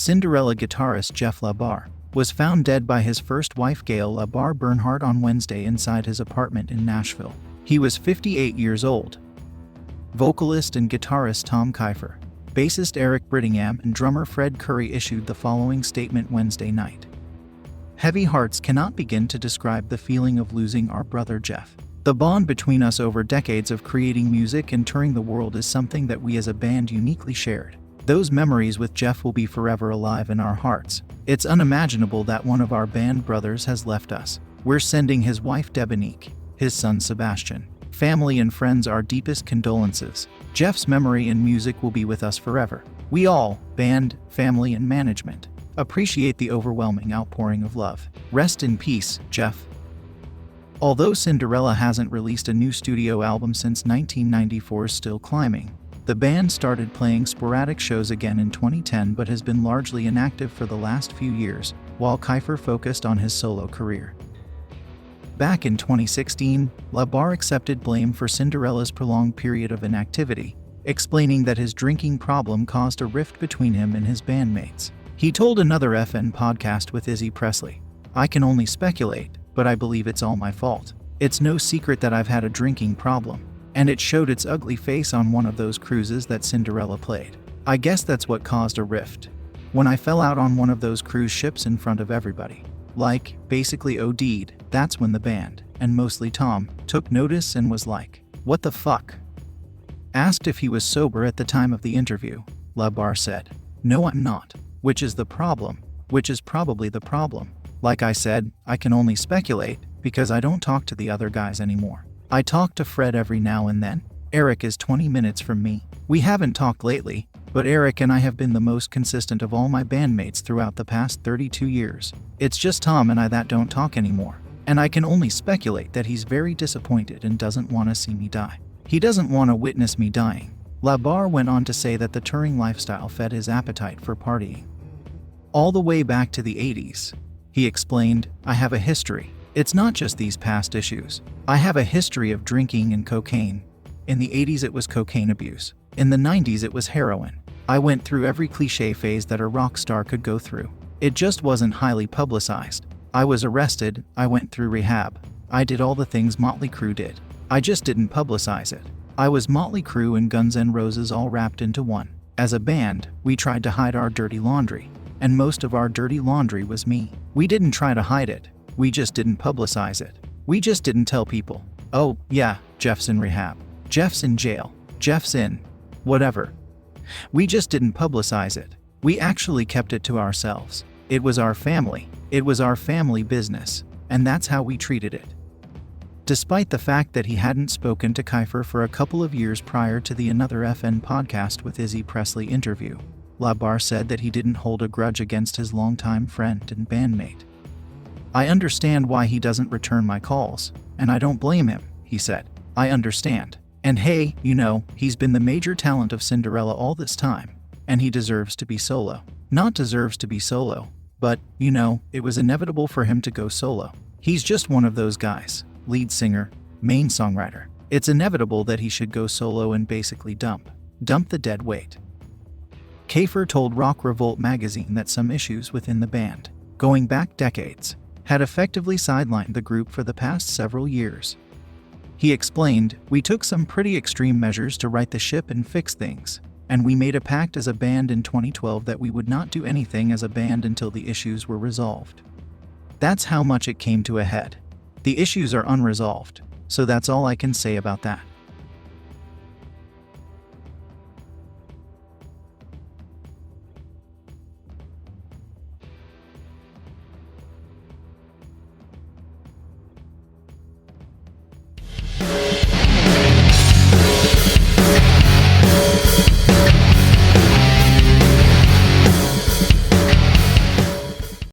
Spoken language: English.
Cinderella guitarist Jeff LaBar was found dead by his first wife Gaile LaBar-Bernhardt on Wednesday inside his apartment in Nashville. He was 58 years old. Vocalist and guitarist Tom Kiefer, bassist Eric Brittingham, and drummer Fred Curry issued the following statement Wednesday night. "Heavy hearts cannot begin to describe the feeling of losing our brother Jeff. The bond between us over decades of creating music and touring the world is something that we as a band uniquely shared. Those memories with Jeff will be forever alive in our hearts. It's unimaginable that one of our band brothers has left us. We're sending his wife Debonique, his son Sebastian, family and friends our deepest condolences. Jeff's memory and music will be with us forever. We all, band, family and management, appreciate the overwhelming outpouring of love. Rest in peace, Jeff." Although Cinderella hasn't released a new studio album since 1994's Still Climbing, the band started playing sporadic shows again in 2010 but has been largely inactive for the last few years, while Kiefer focused on his solo career. Back in 2016, LaBar accepted blame for Cinderella's prolonged period of inactivity, explaining that his drinking problem caused a rift between him and his bandmates. He told another FN podcast with Izzy Presley, "I can only speculate, but I believe it's all my fault. It's no secret that I've had a drinking problem, and it showed its ugly face on one of those cruises that Cinderella played. I guess that's what caused a rift. When I fell out on one of those cruise ships in front of everybody, like, basically OD'd, that's when the band, and mostly Tom, took notice and was like, 'What the fuck?'" Asked if he was sober at the time of the interview, LaBar said, "No, I'm not, which is the problem, which is probably the problem. Like I said, I can only speculate because I don't talk to the other guys anymore. I talk to Fred every now and then. Eric is 20 minutes from me. We haven't talked lately, but Eric and I have been the most consistent of all my bandmates throughout the past 32 years. It's just Tom and I that don't talk anymore. And I can only speculate that he's very disappointed and doesn't want to see me die. He doesn't want to witness me dying." LaBar went on to say that the touring lifestyle fed his appetite for partying. "All the way back to the 80s. He explained, "I have a history. It's not just these past issues. I have a history of drinking and cocaine. In the 80s it was cocaine abuse. In the 90s it was heroin. I went through every cliche phase that a rock star could go through. It just wasn't highly publicized. I was arrested, I went through rehab. I did all the things Motley Crue did. I just didn't publicize it. I was Motley Crue and Guns N' Roses all wrapped into one. As a band, we tried to hide our dirty laundry. And most of our dirty laundry was me. We didn't try to hide it. We just didn't publicize it. We just didn't tell people, 'Oh, yeah, Jeff's in rehab. Jeff's in jail. Jeff's in whatever.' We just didn't publicize it. We actually kept it to ourselves. It was our family. It was our family business. And that's how we treated it." Despite the fact that he hadn't spoken to Kiefer for a couple of years prior to the Another FN podcast with Izzy Presley interview, LaBar said that he didn't hold a grudge against his longtime friend and bandmate. "I understand why he doesn't return my calls, and I don't blame him," he said. "I understand. And hey, you know, he's been the major talent of Cinderella all this time, and he deserves to be solo. Not deserves to be solo, but, you know, it was inevitable for him to go solo. He's just one of those guys, lead singer, main songwriter. It's inevitable that he should go solo and basically dump the dead weight." Kiefer told Rock Revolt magazine that some issues within the band, going back decades, had effectively sidelined the group for the past several years. He explained, "We took some pretty extreme measures to right the ship and fix things, and we made a pact as a band in 2012 that we would not do anything as a band until the issues were resolved. That's how much it came to a head. The issues are unresolved, so that's all I can say about that."